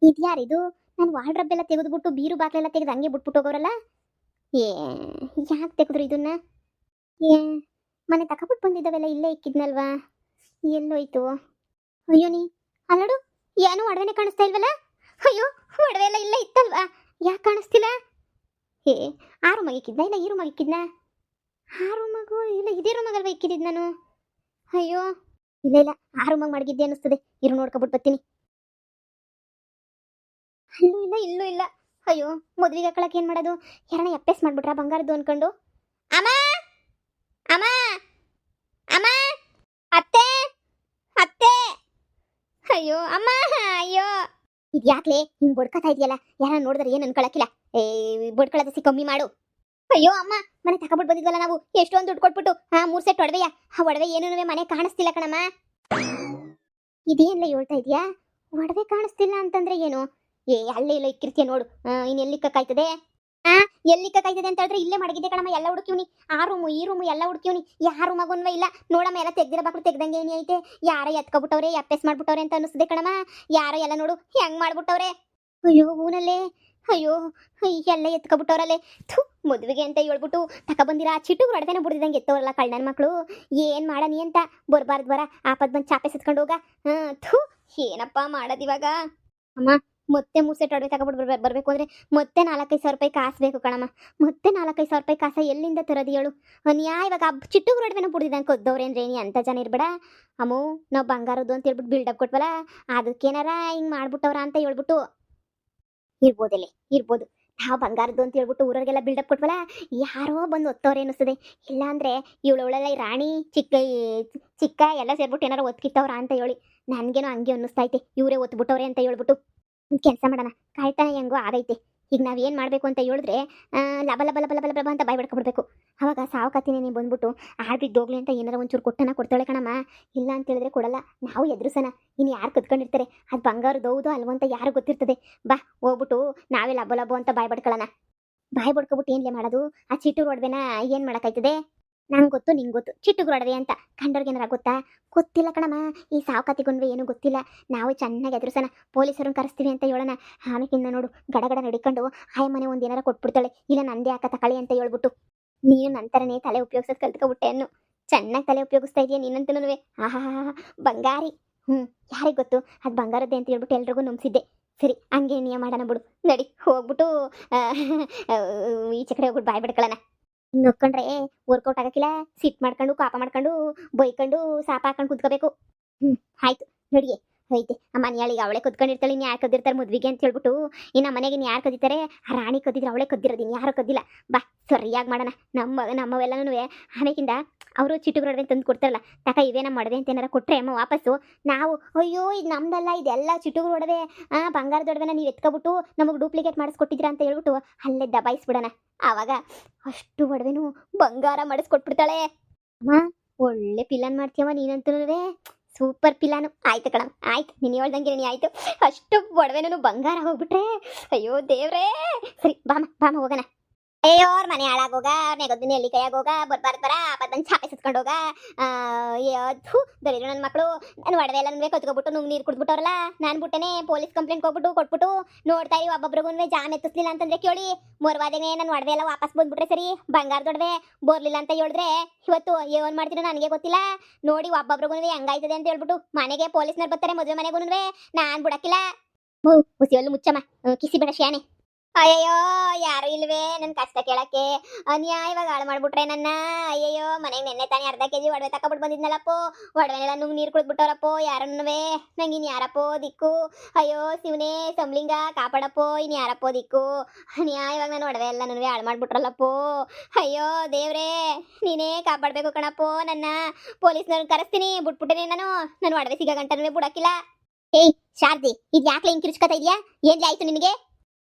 ಇದ್ಯಾರಿದು? ನಾನು ವಾರ್ಡ್ರಬ್ ಎಲ್ಲ ತೆಗೆದ್ಬಿಟ್ಟು ಬೀರು ಬಾಗ್ಲೆಲ್ಲ ತೆಗೆದು ಹಂಗೆ ಬಿಟ್ಬಿಟ್ಟು ಹೋಗೋರಲ್ಲ. ಏ ಯಾಕೆ ತೆಗೆದ್ರು ಇದನ್ನ? ಏ ಮನೆ ತಕೊಬಿಟ್ಟು ಬಂದಿದ್ದಾವೆಲ್ಲ ಇಲ್ಲೇ ಇಕ್ಕಿದ್ನಲ್ವಾ, ಎಲ್ಲೋಯ್ತು? ಅಯ್ಯೋ ನೀ ಅಲ್ಲಡು, ಏನೋ ಒಡವೆನೆ ಕಾಣಿಸ್ತಾ ಇಲ್ವಲ್ಲ? ಅಯ್ಯೋ ಒಡವೆ ಎಲ್ಲ ಇಲ್ಲೇ ಇತ್ತಲ್ವಾ, ಯಾಕೆ ಕಾಣಿಸ್ತಿಲ್ಲ? ಏ ಆ ರೂಮಾಗ ಇಕ್ಕಿದ್ನ ಇಲ್ಲ ಈ ರೂಮಾಗ ಇಕ್ಕಿದ್ನ? ಆ ರೂಮಾಗು ಇಲ್ಲ ಇದೇ ರೂಮಾಗಲ್ವಾ ಇಕ್ಕಿದ್ದು ನಾನು? ಅಯ್ಯೋ ಇಲ್ಲ ಇಲ್ಲ, ಆ ರೂಮಾಗ ಮಡಗಿದ್ದೆ ಅನ್ನಿಸ್ತದೆ, ಇರು ನೋಡ್ಕೊಬಿಟ್ಟು ಬರ್ತೀನಿ. ಅಲ್ಲೂ ಇಲ್ಲ ಇಲ್ಲೂ ಇಲ್ಲ. ಅಯ್ಯೋ ಮದ್ವಿಗೆ ಹಾಕೊಳಕ್ಕೆ ಏನು ಮಾಡೋದು? ಯಾರನ್ನ ಎಪ್ಪೆಸ್ ಮಾಡ್ಬಿಟ್ರ ಬಂಗಾರದ್ದು ಅನ್ಕೊಂಡು? ಅಮ್ಮ ಅಮ್ಮ ಅಮ್ಮ, ಅತ್ತೆ ಅತ್ತೆ, ಅಯ್ಯೋ ಅಮ್ಮ, ಅಯ್ಯೋ ಇದು ಯಾಕ್ಲೆ ಹಿಂಗ್ ಬಡ್ಕತಾ ಇದೆಯಲ್ಲ? ಯಾರ ನೋಡಿದ್ರೆ ಏನು ಅನ್ಕೊಳಕಿಲ್ಲ. ಏ ಬಡ್ಕೊಳ್ಳೋದಸಿ ಕಮ್ಮಿ ಮಾಡು. ಅಯ್ಯೋ ಅಮ್ಮ, ಮನೆ ತಕೊಬಿಟ್ಟು ಬಂದಿದ್ವಲ್ಲ ನಾವು, ಎಷ್ಟೊಂದು ದುಡ್ಡು ಕೊಟ್ಬಿಟ್ಟು. 3 ಸೆಟ್ ಒಡವೆಯ, ಆ ಒಡವೆ ಏನೂ ಮನೆ ಕಾಣಿಸ್ತಿಲ್ಲ ಕಣಮ್ಮ. ಇದೇನ್ಲ ಹೇಳ್ತಾ ಇದೀಯಾ? ಒಡವೆ ಕಾಣಿಸ್ತಿಲ್ಲ ಅಂತಂದ್ರೆ ಏನು? ಏ ಅಲ್ಲೇ ಇಲ್ಲ ಇಕ್ಕಿರ್ತೀಯ ನೋಡು. ಇನ್ನು ಎಲ್ಲಿಕ್ಕಾಯ್ತದೆ? ಎಲ್ಲಿಕ್ಕಾಯ್ತದೆ ಅಂತ ಹೇಳಿದ್ರೆ ಇಲ್ಲೇ ಮಡಗಿದೆ ಕಣಮ್ಮ, ಎಲ್ಲ ಹುಡುಕಿವ್ನಿ. ಆ ರೂಮು ಈ ರೂಮು ಎಲ್ಲ ಹುಡುಕಿವ್ನಿ, ಯಾರು ಮಗುನ್ವ ಇಲ್ಲ ನೋಡಮ್ಮ. ಎಲ್ಲ ತೆಗ್ದಿರ ಬಾಕ್ಲು ತೆಗ್ದಂಗೆ ಏನಿ ಐತೆ, ಯಾರ ಎತ್ಕೊಬಿಟ್ಟವ್ರೆ ಎಪ್ಪೆಸ್ ಮಾಡ್ಬಿಟ್ಟವ್ರೆ ಅಂತ ಅನಿಸ್ತದೆ ಕಣಮ್ಮ. ಯಾರೋ ಎಲ್ಲ ನೋಡು ಹೆಂಗ್ ಮಾಡ್ಬಿಟ್ಟವ್ರೆ. ಅಯ್ಯೋ ಹೂನಲ್ಲೇ, ಅಯ್ಯೋ ಎಲ್ಲ ಎತ್ಕೊಬಿಟ್ಟವ್ರಲ್ಲೇ. ಥು, ಮದುವೆಗೆ ಅಂತ ಹೇಳ್ಬಿಟ್ಟು ತಕೊಬಂದಿರ ಆ ಚಿಟ್ಟು ಹೊಡೆದೇನೆ ಬಿಡ್ದಿದಂಗೆ ಎತ್ತವ್ರಲ್ಲ ಕಳ್ಳನ ಮಕ್ಕಳು. ಏನ್ ಮಾಡನಿ ಅಂತ ಬರ್ಬಾರ್ದು ಬರ ಆಪದ್ ಬಂದು ಚಾಪೆ ಸಿತ್ಕೊಂಡು ಹೋಗ. ಥು, ಏನಪ್ಪ ಮಾಡೋದಿವಾಗ? ಅಮ್ಮ ಮತ್ತೆ 3 ಸೆಟ್ ಒಡವೆ ತಗೊಬಿಟ್ಟು ಬರ್ಬೇಕು ಅಂದ್ರೆ ಮತ್ತೆ 4-5 ಸಾವಿರ ರೂಪಾಯಿ ಕಾಸು ಬೇಕು ಕಣಮ್ಮ. ಮತ್ತೆ 4-5 ಸಾವಿರ ರೂಪಾಯಿ ಕಾಸ ಎಲ್ಲಿಂದ ತರೋದು ಹೇಳು? ಇವಾಗ ಚಿಟ್ಟು ಒಡವೆನ ಬಿಡ್ದಿದಂಗೆ ಕೊದ್ದವ್ರೆ ಅಂದ್ರೆ ಏನಿ ಅಂತ ಜನ ಇರ್ಬೇಡ. ಅಮ್ಮೋ ನಾವು ಬಂಗಾರದ್ದು ಅಂತ ಹೇಳ್ಬಿಟ್ಟು ಬಿಲ್ಡಪ್ ಕೊಟ್ವಲ್ಲ, ಅದಕ್ಕೇನಾರ ಹಿಂಗ್ ಮಾಡ್ಬಿಟ್ಟವ್ರ ಅಂತ ಹೇಳ್ಬಿಟ್ಟು ಇರ್ಬೋದಲ್ಲೇ, ಇರ್ಬೋದು. ನಾವು ಬಂಗಾರದ್ದು ಅಂತ ಹೇಳ್ಬಿಟ್ಟು ಊರವ್ರಿಗೆಲ್ಲ ಬಿಲ್ಡಪ್ ಕೊಟ್ವಲ್ಲ, ಯಾರೋ ಬಂದು ಒತ್ತವ್ರೆ ಅನ್ನಿಸ್ತದೆ. ಇಲ್ಲಾಂದ್ರೆ ಇವಳೊಳೆಲ್ಲ ಈ ರಾಣಿ ಚಿಕ್ಕ ಚಿಕ್ಕ ಎಲ್ಲ ಸೇರ್ಬಿಟ್ಟು ಏನಾರು ಒತ್ಕಿತ್ತವ್ರ ಅಂತ ಹೇಳಿ ನನಗೇನೋ ಹಂಗೆ ಅನ್ನಿಸ್ತೈತೆ, ಇವರೇ ಒತ್ಬಿಟ್ಟವ್ರೆ ಅಂತ ಹೇಳ್ಬಿಟ್ಟು. ಕೆಲಸ ಮಾಡೋಣ, ಕಾಯ್ತಾನೆ ಹೆಂಗೋ ಆಗೈತೆ. ಈಗ ನಾವೇನು ಮಾಡಬೇಕು ಅಂತ ಹೇಳಿದ್ರೆ ಲಬ ಲಬ ಲಬ ಲಬ ಲಬ ಅಂತ ಬಾಯ್ ಬಿಡ್ಕೊಬಿಡ್ಬೇಕು. ಅವಾಗ ಸಾವಕಾತಿನೇ ನೀವು ಬಂದ್ಬಿಟ್ಟು ಆಡ್ಬಿದ್ದೋಗ್ಲಿ ಅಂತ ಏನಾರ ಒಂಚೂರು ಕೊಡ್ತಾಳೆ ಕಣಮ್ಮ. ಇಲ್ಲ ಅಂತ ಹೇಳಿದ್ರೆ ಕೊಡಲ್ಲ, ನಾವು ಎದುರಿಸೋಣ. ಇನ್ನು ಯಾರು ಕತ್ಕೊಂಡಿರ್ತಾರೆ ಅದು ಬಂಗಾರದ್ದು ಹೌದು ಅಲ್ವಂತ ಯಾರು ಗೊತ್ತಿರ್ತದೆ. ಬಾ ಹೋಗ್ಬಿಟ್ಟು ನಾವೇ ಲಬ ಲಬೋ ಅಂತ ಬಾಯ್ ಬಡ್ಕೊಳ್ಳೋಣ. ಬಾಯ್ ಬಡ್ಕೊಬಿಟ್ಟು ಏನ್ಲೇ ಮಾಡೋದು? ಆ ಚೀಟೂರು ಒಡವೆನ ಏನು ಮಾಡೋಕ್ಕಾಯ್ತದೆ? ನಂಗೆ ಗೊತ್ತು ನಿಂಗೆ ಗೊತ್ತು ಚಿಟ್ಟುಗ್ರ ಒಡವೆ ಅಂತ, ಕಂಡವ್ರಿಗೇನಾರ ಗೊತ್ತಾ? ಗೊತ್ತಿಲ್ಲ ಕಣಮ್ಮ, ಈ ಸಾವಕಾತಿಗೊಂಡ್ವೆ ಏನೂ ಗೊತ್ತಿಲ್ಲ. ನಾವು ಚೆನ್ನಾಗಿ ಎದುರಿಸೋಣ, ಪೊಲೀಸರನ್ನು ಕರೆಸ್ತೀವಿ ಅಂತ ಹೇಳೋಣ. ಆಮೇಕಿಂದ ನೋಡು ಗಡಗಡ ನಡಿಕೊಂಡು ಆಯ ಮನೆ ಒಂದು ಏನಾರ ಕೊಟ್ಬಿಡ್ತಾಳೆ, ಇಲ್ಲ ನಂದೇ ಹಾಕ ತಕೊಳ್ಳಿ ಅಂತ ಹೇಳ್ಬಿಟ್ಟು. ನೀನು ನಂತರನೇ ತಲೆ ಉಪಯೋಗಿಸೋದು ಕಲ್ತ್ಕೊಬಿಟ್ಟೆ ಅನ್ನು. ಚೆನ್ನಾಗಿ ತಲೆ ಉಪಯೋಗಿಸ್ತಾ ಇದೆಯಾ ನೀನಂತನೂ. ಆಹಾ ಬಂಗಾರಿ. ಯಾರಿಗೆ ಗೊತ್ತು ಅದು ಬಂಗಾರದ್ದೇ ಅಂತ ಹೇಳ್ಬಿಟ್ಟು ಎಲ್ರಿಗೂ ನಂಬಿಸಿದ್ದೆ. ಸರಿ ಹಂಗೆ ನಿಯಮ ಮಾಡೋಣ ಬಿಡು, ನಡಿ ಹೋಗ್ಬಿಟ್ಟು ಈಚೆ ಕಡೆ ಹೋಗ್ಬಿಟ್ಟು ಬಾಯ್ ಬಿಡ್ಕೊಳ್ಳೋಣ. ನೋಡ್ಕೊಂಡ್ರೆ ವರ್ಕೌಟ್ ಆಗಕ್ಕಿಲ್ಲ, ಸಿಟ್ ಮಾಡ್ಕೊಂಡು ಕಾಪ ಮಾಡ್ಕೊಂಡು ಬೈಕೊಂಡು ಸಾಪ ಹಾಕೊಂಡು ಕುತ್ಕೋಬೇಕು. ಆಯ್ತು ನೋಡಿಯೇ ಐತೆ ಆ ಮನೆಯಾಳಿಗೆ ಅವಳೆ ಕದ್ಕೊಂಡಿರ್ತಾಳೆ. ಇನ್ನು ಯಾರು ಕದ್ದಿರ್ತಾರೆ ಮದ್ವಿಗೆ ಅಂತ ಹೇಳ್ಬಿಟ್ಟು. ಇನ್ನು ಮನೆಗೆ ಇನ್ನು ಯಾರು ಕದ್ದಿರ್ತಾರೆ? ಆ ರಾಣಿ ಕದ್ದಿದ್ರೆ ಅವಳೆ ಕದ್ದಿರೋದು, ಇನ್ನು ಯಾರು ಕದ್ದಿಲ್ಲ. ಬಾ ಸರಿಯಾಗಿ ಮಾಡೋಣ. ನಮ್ಮವೆಲ್ಲನೂ ಆಮೇಕಿಂದ ಅವರು ಚಿಟ್ಟುಗಳೊಡವೆ ತಂದು ಕೊಡ್ತಾರಲ್ಲ, ತಕ ಇವೇ ನಮ್ಮ ಒಡವೆ ಅಂತ ಏನಾರ ಕೊಟ್ಟರೆ ಅಮ್ಮ ವಾಪಸ್ಸು ನಾವು ಅಯ್ಯೋ ಇದು ನಮ್ದಲ್ಲ ಇದೆಲ್ಲ ಚಿಟ್ಟುಗಳು ಒಡವೆ, ಬಂಗಾರದ ಒಡವೆನ ನೀವು ಎತ್ಕೊಬಿಟ್ಟು ನಮಗೆ ಡೂಪ್ಲಿಕೇಟ್ ಮಾಡಿಸ್ಕೊಟ್ಟಿದ್ದೀರಾ ಅಂತ ಹೇಳ್ಬಿಟ್ಟು ಅಲ್ಲೇ ದಬಾಯಿಸ್ಬಿಡೋಣ. ಆವಾಗ ಅಷ್ಟು ಒಡವೆನೂ ಬಂಗಾರ ಮಾಡಿಸ್ಕೊಟ್ಬಿಡ್ತಾಳೆ. ಅಮ್ಮ ಒಳ್ಳೆ ಪಿಲಾನ್ ಮಾಡ್ತೀಯಮ್ಮ ನೀನಂತೂ, ಸೂಪರ್ ಪಿಲಾನು. ಆಯ್ತು ಕಣ, ಆಯ್ತು ನೀನು ಹೇಳ್ದಂಗೆ ನೀ ಆಯ್ತು. ಅಷ್ಟು ಒಡವೆನೂ ಬಂಗಾರ ಹೋಗ್ಬಿಟ್ರೆ ಅಯ್ಯೋ ದೇವ್ರೇ. ಸರಿ ಬಾಮ ಹೋಗೋಣ. ಅಯ್ಯೋ ಅವ್ರ ಮನೆ ಹಾಳಾಗೋಗ, ನೆಗೋದಿನ ಎಲ್ಲಿ ಕೈಯಾಗೋಗ, ಬರ್ಬಾರ್ದು ಬರ ಆಪತ್ತಂದು ಚಾಪೆ ಸುತ್ಕೊಂಡು ಹೋಗ. ದರಿದ್ರು ನನ್ನ ಮಕ್ಕಳು ನಾನು ಒಡವೆ ಎಲ್ಲ ಕತ್ಕೊಬಿಟ್ಟು ನುಂಗ್ ನೀರು ಕುಡ್ಬಿಟ್ಟವ್ರಲ್ಲ. ನಾನು ಬಿಟ್ಟೆನೆ ಪೊಲೀಸ್ ಕಂಪ್ಲೇಂಟ್ ಹೋಗ್ಬಿಟ್ಟು ಕೊಟ್ಬಿಟ್ಟು ನೋಡ್ತಾ ಇರಿ. ಒಬ್ಬೊಬ್ರಿಗೂ ಜಾಮ್ ಎತ್ತಿಸ್ಲಿಲ್ಲ ಅಂತಂದ್ರೆ ಕೇಳಿ ಮೊರ್ವಾದೇನೆ ನನ್ನ ಒಡವೆ ಎಲ್ಲ ವಾಪಸ್ ಬಂದ್ಬಿಟ್ರೆ ಸರಿ. ಬಂಗಾರದ ಒಡವೆ ಬೋರ್ಲಿಲ್ಲ ಅಂತ ಹೇಳಿದ್ರೆ ಇವತ್ತು ಏನ್ ಮಾಡ್ತೀನೋ ನನಗೆ ಗೊತ್ತಿಲ್ಲ. ನೋಡಿ ಒಬ್ಬೊಬ್ರಿಗೂ ಹೆಂಗಾಯ್ತದೆ ಅಂತ ಹೇಳ್ಬಿಟ್ಟು ಮನೆಗೆ ಪೊಲೀಸ್ನವ್ರು ಬರ್ತಾರೆ, ಮದುವೆ ಮನೆಗೂ ನಾನು ಬಿಡಕ್ಕಿಲ್ಲ. ಹುಸಿಯಲ್ಲು ಮುಚ್ಚಮ್ಮ, ಕಿಸಿ ಬೇಡ ಶಾನೆ. ಅಯ್ಯಯ್ಯೋ ಯಾರು ಇಲ್ವೇ ನನ್ನ ಕಷ್ಟ ಕೇಳಕ್ಕೆ? ಅನ್ಯಾಯವಾಗಿ ಹಾಳು ಮಾಡ್ಬಿಟ್ರೆ ನನ್ನ. ಅಯ್ಯಯ್ಯೋ ಮನೆಗೆ ನೆನ್ನೆ ತಾನೇ ಅರ್ಧ ಕೆಜಿ ಒಡವೆ ತಕೊಬಿಟ್ಟು ಬಂದಿದ್ನಲ್ಲಪ್ಪೋ, ಒಡವೆನೆಲ್ಲ ನುಂಗ್ ನೀರು ಕುಡಿದ್ಬಿಟ್ಟವ್ರಪ್ಪೋ ಯಾರನ್ನುವೆ. ನಂಗೆ ಇನ್ನು ಯಾರಪ್ಪೋ ದಿಕ್ಕು? ಅಯ್ಯೋ ಶಿವನೇ ಸಂಬ್ಲಿಂಗ ಕಾಪಾಡಪ್ಪೋ, ಇನ್ನು ಯಾರಪ್ಪೋ ದಿಕ್ಕು? ಅನ್ಯಾಯವಾಗಿ ನಾನು ಒಡವೆ ಎಲ್ಲ ನನವೇ ಹಾಳು ಮಾಡ್ಬಿಟ್ರಲ್ಲಪ್ಪೋ. ಅಯ್ಯೋ ದೇವ್ರೇ ನೀನೇ ಕಾಪಾಡಬೇಕು ಕಣಪ್ಪೋ ನನ್ನ. ಪೊಲೀಸ್ನವ್ರನ್ನ ಕರೆಸ್ತೀನಿ, ಬಿಟ್ಬಿಟ್ಟೇನೆ ನಾನು. ನನ್ನ ಒಡವೆ ಸಿಗೋ ಗಂಟನೂ ಬಿಡಕ್ಕಿಲ್ಲ. ಏಯ್ ಶಾರದಿ, ಇದು ಯಾಕೆ ಹಿಂಗೆ ಕಿರ್ಚ್ಕೊತಾ ಇದೆಯಾ? ಏನ್ಲಿ ಆಯ್ತು ನಿನಗೆ?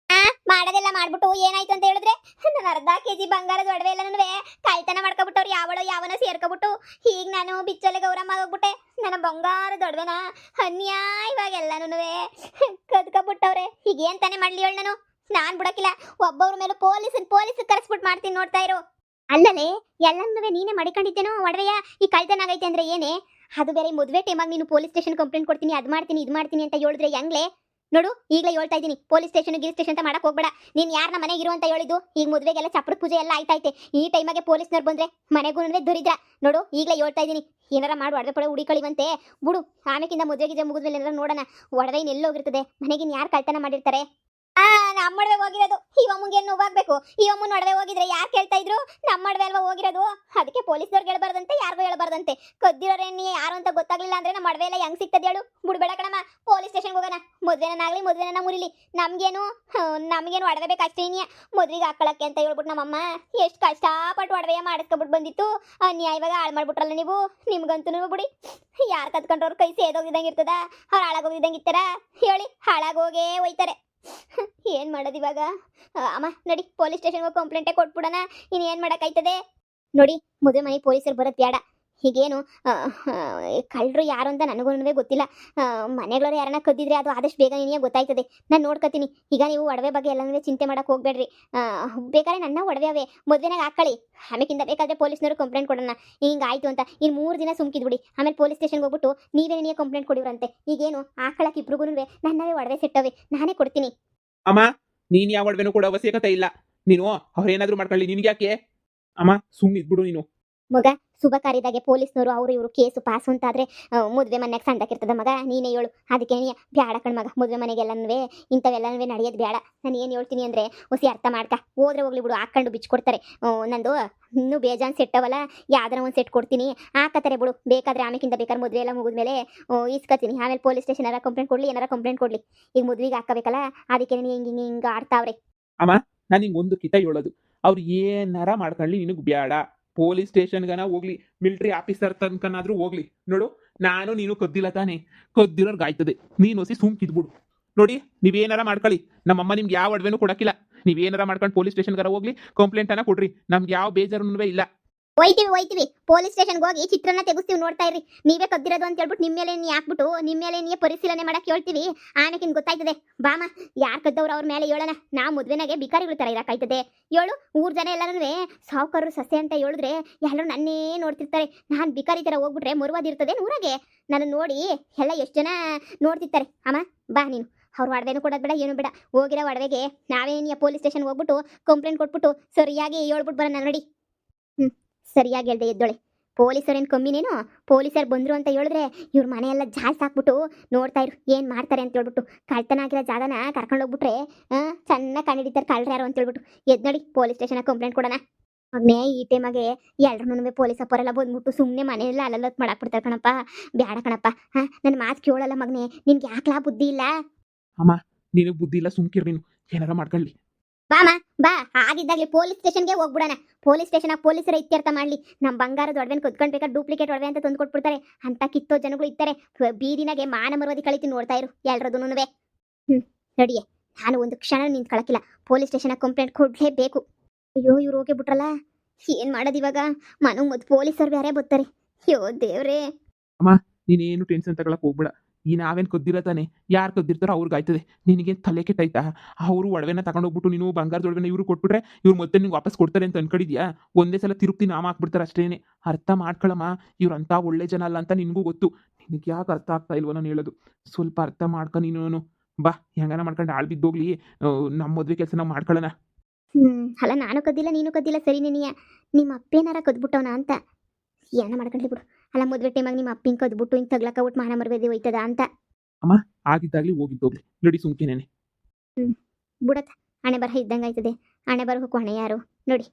ಮಾಡೋದೆಲ್ಲ ಮಾಡ್ಬಿಟ್ಟು ಏನಾಯ್ತು ಅಂತ ಹೇಳಿದ್ರೆ ನನ್ನ ಅರ್ಧ ಕೆಜಿ ಬಂಗಾರದ ಒಡವೆ ಎಲ್ಲ ಕಳ್ತನ ಮಾಡ್ಕೊಬಿಟ್ಟವ್ರು ಯಾವನೋ ಸೇರ್ಕೊಬಿಟ್ಟು. ಈಗ ನಾನು ಬಿಚ್ಚಲೆ ಗೌರಮ್ಮ ಹೋಗ್ಬಿಟ್ಟೆ. ನನ್ನ ಬಂಗಾರದ ಒಡವೆನ ಅನ್ಯಾಯವಾಗಿ ಎಲ್ಲನೂ ಕದ್ಕೊಬಿಟ್ಟವ್ರೆ. ಈಗ ಏನ್ ತಾನೇ ಮಾಡ್ಲಿ ಹೇಳಿ? ನಾನು ಬಿಡಕ್ಕಿಲ್ಲ. ಒಬ್ಬವ್ರ ಮೇಲೆ ಪೊಲೀಸ್ ಕರೆಸ್ಬಿಟ್ಟು ಮಾಡ್ತೀನಿ, ನೋಡ್ತಾ ಇರು. ಅಲ್ಲಲೇ ಎಲ್ಲನೂ ನೀನೇ ಮಡಿಕೊಂಡಿದ್ದೇನೋ ಒಡವೆಯ. ಈ ಕಳ್ತನ ಆಗೈತೆ ಅಂದ್ರೆ ಏನೇ? ಅದು ಬೇರೆ ಮದುವೆ ಟೈಮಾಗ ನೀನು ಪೊಲೀಸ್ ಸ್ಟೇಷನ್ ಕಂಪ್ಲೇಂಟ್ ಕೊಡ್ತೀನಿ, ಅದು ಮಾಡ್ತೀನಿ ಇದು ಮಾಡ್ತೀನಿ ಅಂತ ಹೇಳಿದ್ರೆ ಹೆಂಗ್ಲೆ? ನೋಡು ಈಗಲೇ ಹೇಳ್ತಾ ಇದ್ದೀನಿ, ಪೊಲೀಸ್ ಸ್ಟೇಷನ್ ಗಿಲ್ ಸ್ಟೇಷನ್ ಅಂತ ಮಾಡಕ್ ಹೋಗ್ಬೇಡ. ನೀನ್ ಯಾರನ್ನ ಮನೆಗೆ ಇರು ಅಂತ ಹೇಳಿದ್ದು? ಈಗ ಮದುವೆಗೆಲ್ಲ ಚಪ್ರದ ಪೂಜೆ ಎಲ್ಲ ಆಯ್ತೈತೆ, ಈ ಟೈಮಾಗೆ ಪೊಲೀಸ್ನವ್ರು ಬಂದ್ರೆ ಮನೆಗೂ ದೊರಿದ್ರ. ನೋಡು ಈಗಲೇ ಹೇಳ್ತಾ ಇದ್ದೀನಿ, ಏನಾರ ಮಾಡಿ ಒಡವೆ ಪಡೆ ಹುಡಿಕಳಿವಂತೆ ಬಿಡು. ಆಮೇಕಿಂದ ಮದುವೆಗೆ ಮುಗಿದ್ಮೇಲೆ ಏನಾರ ನೋಡೋಣ. ಒಡವೆ ಎಲ್ಲೋಗಿರ್ತದೆ, ಮನೆಗಿನ್ ಯಾರು ಕಳ್ತನ ಮಾಡಿರ್ತಾರೆ? ನಮ್ಮ ಒಡವೆ ಹೋಗಿರೋದು ಈ ಅಮ್ಮಂಗೆ ಏನು ನೋವಾಗ್ಬೇಕು? ಈ ಅಮ್ಮನ ಒಡವೆ ಹೋಗಿದ್ರೆ ಯಾರು ಕೇಳ್ತಾ ಇದ್ರು? ನಮ್ಮ ಒಡವೆ ಅಲ್ವಾ ಹೋಗಿರೋದು. ಅದಕ್ಕೆ ಪೊಲೀಸ್ನವ್ರಿಗೆ ಹೇಳ್ಬಾರ್ದಂತೆ, ಯಾರಿಗೂ ಹೇಳ್ಬಾರ್ದಂತೆ. ಕದ್ದಿರೋರೇನಿ ಯಾರು ಅಂತ ಗೊತ್ತಾಗ್ಲಿಲ್ಲ ಅಂದ್ರೆ ನಮ್ಮ ಒಡವೆ ಎಲ್ಲ ಹೆಂಗ್ ಸಿಗ್ತದೆ ಹೇಳು? ಬಿಡ್ಬೇಡ ಕಣಮ್ಮ, ಪೊಲೀಸ್ ಸ್ಟೇಷನ್ಗೆ ಹೋಗೋಣ. ಮದ್ವೆನಾಗ್ಲಿ ಮದ್ವೆನ ಮುರಿಲಿ, ನಮ್ಗೇನು ಒಡವೆ ಬೇಕಷ್ಟೇ. ಮದ್ವೆಗೆ ಹಾಕೊಳಕ್ಕೆ ಅಂತ ಹೇಳ್ಬಿಟ್ಟು ನಮ್ಮಮ್ಮ ಎಷ್ಟು ಕಷ್ಟಪಟ್ಟು ಒಡವೆಯ ಮಾಡಿಸ್ಕೊಬಿಟ್ಟು ಬಂದಿತ್ತು. ಇವಾಗ ಹಾಳು ಮಾಡ್ಬಿಟ್ರಲ್ಲ ನೀವು. ನಿಮ್ಗಂತೂ ಬಿಡಿ, ಯಾರು ಕತ್ಕೊಂಡ್ರವ್ರ ಕೈ ಸೇದೋಗಿದ್ದಂಗೆ ಇರ್ತದ? ಅವ್ರು ಹಾಳಾಗೋಗಿದ್ದಂಗೆ ಇರ್ತಾರ ಹೇಳಿ? ಹಾಳಾಗೋಗೇ ಹೋಯ್ತಾರೆ. ಏನ್ ಮಾಡೋದು ಇವಾಗ? ಅಮ್ಮ ನಡಿ, ಪೊಲೀಸ್ ಸ್ಟೇಷನ್ಗೆ ಹೋಗಿ ಕಂಪ್ಲೇಂಟೇ ಕೊಟ್ಬಿಡೋಣ. ಇನ್ನು ಏನು ಮಾಡೋಕ್ಕಾಯ್ತದೆ? ನೋಡಿ, ಮದುವೆ ಮನೆ ಪೊಲೀಸರು ಬರೋದು ಬೇಡ. ಹೀಗೇನು ಕಳ್ಳರು ಯಾರು ಅಂತ ನನಗೂ ಗೊತ್ತಿಲ್ಲ. ಮನೆಗಳವ್ರು ಯಾರನ್ನ ಕದ್ದಿದ್ರೆ ಅದು ಆದಷ್ಟು ಬೇಗ ನಿನಗೆ ಗೊತ್ತಾಯ್ತದೆ. ನಾನು ನೋಡ್ಕೊತೀನಿ. ಈಗ ನೀವು ಒಡವೆ ಬಗ್ಗೆ ಎಲ್ಲನೂ ಚಿಂತೆ ಮಾಡಕ್ಕೆ ಹೋಗ್ಬೇಡ್ರಿ. ಬೇಕಾದ್ರೆ ನನ್ನ ಒಡವೆ ಅವೇ ಮದುವೆನಾಗ ಹಾಕೊಳ್ಳಿ. ಆಮೇಕಿಂದ ಬೇಕಾದ್ರೆ ಪೊಲೀಸ್ನವ್ರು ಕಂಪ್ಲೇಂಟ್ ಕೊಡೋಣ ಹಿಂಗಾಯ್ತು ಅಂತ. ಇನ್ನು 3 ದಿನ ಸುಮ್ಕಿದ್ಬಿಡಿ. ಆಮೇಲೆ ಪೊಲೀಸ್ ಸ್ಟೇಷನ್ಗೆ ಹೋಗ್ಬಿಟ್ಟು ನೀವೇ ನಿನಗೆ ಕಂಪ್ಲೇಂಟ್ ಕೊಡಿವ್ರಂತೆ. ಈಗೇನು ಹಾಕೊಳಕ್ಕೆ ಇಬ್ರಿಗೂ ನನ್ನವೇ ಒಡವೆ ಸೆಟ್ಟವೆ, ನಾನೇ ಕೊಡ್ತೀನಿ. ಅಮ್ಮ, ನೀನ್ ಯಾವ ಒಡವೆನೂ ಕೊಡೋ ಅವಶ್ಯಕತೆ ಇಲ್ಲ. ನೀನು ಅವ್ರೇನಾದ್ರೂ ಮಾಡ್ಕೊಳ್ಳಿ, ನಿನ್ಗೆ ಯಾಕೆ? ಅಮ್ಮ ಸುಮ್ಮನೆ ಇದ್ಬಿಡು ನೀನು. ಮಗ, ಶುಭ ಕಾರ್ಯದಾಗೆ ಪೊಲೀಸ್ನವರು ಅವರು ಇವರು ಕೇಸು ಪಾಸು ಅಂತಾದ್ರೆ ಮದುವೆ ಮನೆಯಾಗ ಸಂಡಕ್ಕಿರ್ತದ ಮಗ. ನೀನೇ ಹೇಳು. ಅದಕ್ಕೆ ನೀ ಬ್ಯಾಡ ಕಣ್ ಮಗ, ಮದುವೆ ಮನೆಗೆಲ್ಲನೂ ಇಂಥವೆಲ್ಲನೂ ನಡೆಯೋದು ಬೇಡ. ನಾನು ಏನು ಹೇಳ್ತೀನಿ ಅಂದರೆ ಹೊಸಿ ಅರ್ಥ ಮಾಡ್ಕ. ಹೋದ್ರೆ ಹೋಗ್ಲಿ ಬಿಡು, ಹಾಕೊಂಡು ಬಿಚ್ಕೊಡ್ತಾರೆ. ನಂದು ಇನ್ನೂ ಬೇಜಾನ್ ಸೆಟ್ಟವಲ್ಲ, ಯಾವ್ದಾರ ಒಂದು ಸೆಟ್ ಕೊಡ್ತೀನಿ, ಹಾಕತ್ತಾರೆ ಬಿಡು. ಬೇಕಾದ್ರೆ ಆಮೇಕಿಂತ ಬೇಕಾದ್ರೆ ಮದುವೆ ಎಲ್ಲ ಮುಗಿದ್ಮೇಲೆ ಇಸ್ಕೊತೀನಿ. ಆಮೇಲೆ ಪೊಲೀಸ್ ಸ್ಟೇಷನ್ ಏನಾರ ಕಂಪ್ಲೇಂಟ್ ಕೊಡಲಿ, ಏನಾರ ಕಂಪ್ಲೇಂಟ್ ಕೊಡಲಿ, ಈಗ ಮದುವೆಗೆ ಹಾಕಬೇಕಲ್ಲ. ಅದಕ್ಕೆ ನೀನು ಹಿಂಗೆ ಆಡ್ತಾವ್ರೆ. ಅಮ್ಮ, ನಾನು ಹಿಂಗೆ ಒಂದು ಕಿತ ಹೇಳೋದು, ಅವ್ರು ಏನಾರ ಮಾಡ್ಕೊಳ್ಳಿ, ನಿನಗೆ ಬೇಡ. ಪೊಲೀಸ್ ಸ್ಟೇಷನ್ಗನ ಹೋಗ್ಲಿ, ಮಿಲಿಟರಿ ಆಫೀಸರ್ ತನಕನಾದ್ರೂ ಹೋಗ್ಲಿ. ನೋಡು, ನಾನು ನೀನು ಕದ್ದಿಲ್ಲ ತಾನೆ, ಕದ್ದಿರೋರ್ಗೆ ಆಯ್ತದೆ. ನೀನು ಹೊಸಿ ಸುಮ್ಕಿದ್ಬಿಡು. ನೋಡಿ, ನೀವೇನಾರ ಮಾಡ್ಕೊಳ್ಳಿ, ನಮ್ಮಮ್ಮ ನಿಮ್ಗೆ ಯಾವ ಒಡವೆನೂ ಕೊಡಕ್ಕಿಲ್ಲ. ನೀವೇನಾರ ಮಾಡ್ಕೊಂಡು ಪೊಲೀಸ್ ಸ್ಟೇಷನ್ಗಾರ ಹೋಗ್ಲಿ, ಕಂಪ್ಲೇಂಟ್ ಅನ್ನ ಕೊಡ್ರಿ. ನಮ್ಗೆ ಯಾವ ಬೇಜಾರೂ ಇಲ್ಲ. ಹೋಯ್ತೀವಿ ಪೊಲೀಸ್ ಸ್ಟೇಷನ್ಗೆ ಹೋಗಿ ಚಿತ್ರನ ತೆಗಿಸ್ತೀವಿ, ನೋಡ್ತಾ ಇರ್ರಿ. ನೀವೇ ಕದ್ದಿರೋದು ಅಂತ ಹೇಳ್ಬಿಟ್ಟು ನಿಮ್ಮ ಮೇಲೆ ಹಾಕ್ಬಿಟ್ಟು ನಿಮ್ಮ ಮೇಲೆ ನೀವೇ ಪರಿಶೀಲನೆ ಮಾಡಕ್ಕೆ ಹೇಳ್ತೀವಿ. ಆಮೇಕಿನ್ ಗೊತ್ತಾಯ್ತದೆ. ಬಾಮ, ಯಾರು ಕದ್ದವ್ರು ಅವ್ರ ಮೇಲೆ ಹೇಳೋಣ. ನಾ ಮದುವೆನಾಗೆ ಬಿಕಾರಿಗಳ ಥರ ಇರಕ್ಕಾಯ್ತದೆ ಹೇಳು? ಊರ್ ಜನ ಎಲ್ಲರೂ ಸಾವುಕಾರರು ಸಸ್ಯ ಅಂತ ಹೇಳಿದ್ರೆ ಎಲ್ಲರೂ ನನ್ನೇ ನೋಡ್ತಿರ್ತಾರೆ. ನಾನು ಬಿಕಾರಿ ಥರ ಹೋಗ್ಬಿಟ್ರೆ ಮರುವಾದಿರ್ತದೆ ಊರಾಗೆ. ನನ್ನ ನೋಡಿ ಎಲ್ಲ ಎಷ್ಟು ಜನ ನೋಡ್ತಿರ್ತಾರೆ. ಅಮ್ಮ ಬಾ ನೀನು. ಅವ್ರ ಒಡವೆನೂ ಕೊಡೋದು ಬೇಡ, ಏನು ಬೇಡ. ಹೋಗಿರೋ ಒಡವೆಗೆ ನಾವೇನು ಪೊಲೀಸ್ ಸ್ಟೇಷನ್ಗೆ ಹೋಗ್ಬಿಟ್ಟು ಕಂಪ್ಲೇಂಟ್ ಕೊಟ್ಬಿಟ್ಟು ಸರಿಯಾಗಿ ಹೇಳ್ಬಿಟ್ಟು ಬರೋಣ. ನೋಡಿ, ಸರಿಯಾಗಿ ಹೇಳ್ದೆ ಎದ್ದೊಳೆ. ಪೊಲೀಸರೇನು ಕಮ್ಮಿನೇನು? ಪೊಲೀಸರು ಬಂದರು ಅಂತ ಹೇಳಿದ್ರೆ ಇವ್ರ ಮನೆಯೆಲ್ಲ ಜಾಲ್ಸ್ ಹಾಕ್ಬಿಟ್ಟು ನೋಡ್ತಾ ಇರು ಏನು ಮಾಡ್ತಾರೆ ಅಂತ ಹೇಳ್ಬಿಟ್ಟು. ಕಳ್ತನ ಆಗಿರೋ ಜಾಗನ ಕರ್ಕೊಂಡು ಹೋಗ್ಬಿಟ್ರೆ ಚೆನ್ನಾಗಿ ಕಂಡಿಡಿತಾರೆ ಕಳ್ರು ಯಾರು ಅಂತ ಹೇಳ್ಬಿಟ್ಟು. ಎದ್ದು ನೋಡಿ, ಪೊಲೀಸ್ ಸ್ಟೇಷನಾಗ ಕಂಪ್ಲೇಂಟ್ ಕೊಡೋಣ. ಮಗನೇ, ಈ ಟೈಮಾಗೆ ಎಲ್ರೂ ಪೊಲೀಸ್ ಅಪ್ಪರೆಲ್ಲ ಬಂದ್ಬಿಟ್ಟು ಸುಮ್ಮನೆ ಮನೆಯೆಲ್ಲ ಅಲ್ಲಲ್ಲೊತ್ತು ಮಾಡಾಕ್ಬಿಡ್ತಾರೆ ಕಣಪ್ಪ. ಬೇಡ ಕಣಪ್ಪ. ನನ್ನ ಮಾತು ಕೇಳಲ್ಲ ಮಗನೇ, ನಿನ್ಗೆ ಯಾಕಲಾ ಬುದ್ಧಿ ಇಲ್ಲ? ಅಮ್ಮ, ನೀನು ಬುದ್ಧಿ ಇಲ್ಲ, ಸುಮ್ಕಿರ್ ನೀನು. ಏನಾರ ಮಾಡ್ಕೊಳ್ಳಿ. ಬಾಮ ಬಾ, ಆಗಿದ್ದಾಗಲಿ ಪೊಲೀಸ್ ಸ್ಟೇಷನ್ಗೆ ಹೋಗ್ಬಿಡೋಣ. ಪೊಲೀಸ್ ಸ್ಟೇಷನ್ ಪೊಲೀಸರ ಇತ್ಯರ್ಥ ಮಾಡಲಿ. ನಮ್ಮ ಬಂಗಾರದ ಒಡವೆನ ಕದ್ಕೊಂಡ್ಬೇಕಾದ್ರೆ ಡೂಪ್ಲಿಕೇಟ್ ಒಡವೆ ಅಂತ ತಂದು ಕೊಟ್ಬಿಡ್ತಾರೆ. ಅಂತ ಕಿತ್ತೋ ಜನಗಳು ಇರ್ತಾರೆ. ಬೀದಿನಾಗೆ ಮಾನ ಮರವಾದಿ ಕಳಿತೀನಿ, ನೋಡ್ತಾ ಇರು ಎಲ್ರದೂನು. ನಡಿಯೇ, ನಾನು ಒಂದು ಕ್ಷಣ ನಿಂತ್ಕೊಳಕಿಲ್ಲ. ಪೊಲೀಸ್ ಸ್ಟೇಷನ್ ಕಂಪ್ಲೇಂಟ್ ಕೊಡಲೇಬೇಕು. ಅಯ್ಯೋ, ಇವ್ರು ಹೋಗಿ ಬಿಟ್ರಲ್ಲ, ಏನು ಮಾಡೋದು ಇವಾಗ? ಮನು ಪೊಲೀಸರು ಬೇರೆ ಬರ್ತಾರೆ. ಅಯ್ಯೋ ದೇವ್ರೇ. ಅಮ್ಮ, ನೀನೇನು ಟೆನ್ಷನ್ ತಗೊಳಕ್ ಹೋಗ್ಬೇಡ. ಈ ನಾವೇನು ಕದ್ದಿರ ತಾನೆ, ಯಾರು ಕದ್ದಿರ್ತಾರೋ ಅವ್ರಿಗೆ ಆಯ್ತದೆ. ನಿನಗೆ ತಲೆ ಕೆಟ್ಟಾಯ್ತಾ? ಅವರು ಒಡವೆನ ತಗೊಂಡೋಗ್ಬಿಟ್ಟು ನೀನು ಬಂಗಾರದ ಒಡವೆನ ಇವ್ರು ಕೊಟ್ಬಿಟ್ರೆ ಇವ್ರು ಮತ್ತೆ ನಿಂಗೆ ವಾಪಸ್ ಕೊಡ್ತಾರೆ ಅಂತ ಅನ್ಕೊಂಡಿದ್ಯಾ? ಒಂದೇ ಸಲ ತಿರುಪ್ತಿ ನಾಮ ಹಾಕ್ಬಿಡ್ತಾರೆ ಅಷ್ಟೇನೆ. ಅರ್ಥ ಮಾಡ್ಕೊಳಮ್ಮ, ಇವ್ರಂತ ಒಳ್ಳೆ ಜನ ಅಲ್ಲ ಅಂತ ನಿನಗೂ ಗೊತ್ತು. ನಿನಗೆ ಯಾಕೆ ಅರ್ಥ ಆಗ್ತಾ ಇಲ್ವೋ ನಾನು ಹೇಳೋದು? ಸ್ವಲ್ಪ ಅರ್ಥ ಮಾಡ್ಕೊ ನೀನು. ಬಾ, ಹೆಂಗಾನ ಮಾಡ್ಕೊಂಡು ಆಳ್ ಬಿದ್ದೋಗ್ಲಿ, ನಮ್ಮ ಮದುವೆ ಕೆಲಸ ನಾವು ಮಾಡ್ಕೊಳ್ಳೋಣ. ಅಲ್ಲ, ನಾನು ಕದ್ದಿಲ್ಲ, ನೀನು ಕದ್ದಿಲ್ಲ, ಸರಿ ನೀನಿಯ. ನಿಮ್ಮ ಅಪ್ಪೇನಾರ ಕದ್ಬಿಟ್ಟವನ ಅಂತ ಏನ ಮಾಡ್ಕೊಂಡ್ಲಿ ಬಿಡು. ಅಲ್ಲ, ಮದುವೆ ಟೈಮಾಗ ನಿಮ್ಮ ಅಪ್ಪಿಂಗ್ ಕದ್ಬಿಟ್ಟು ಹಿಂಗೆ ತಗ್ಲಕ್ಕ ಮಾನ ಮರಬೇದಿ ಹೋಯ್ತದ ಅಂತ. ಅಮ್ಮ, ಆಗಿದ್ದಾಗ್ಲಿ ಹೋಗಿದ್ದೋಗ್ಲಿ, ನಡಿ ಸುಮ್ಕಿನೇನೆ. ಬಿಡತ್ತ, ಹಣೆ ಬರಹ ಇದ್ದಂಗೆ ಆಯ್ತದೆ. ಹಣೆ ಬರಹಕ್ಕೂ ಹೊಣೆ ಯಾರು? ನೋಡಿ.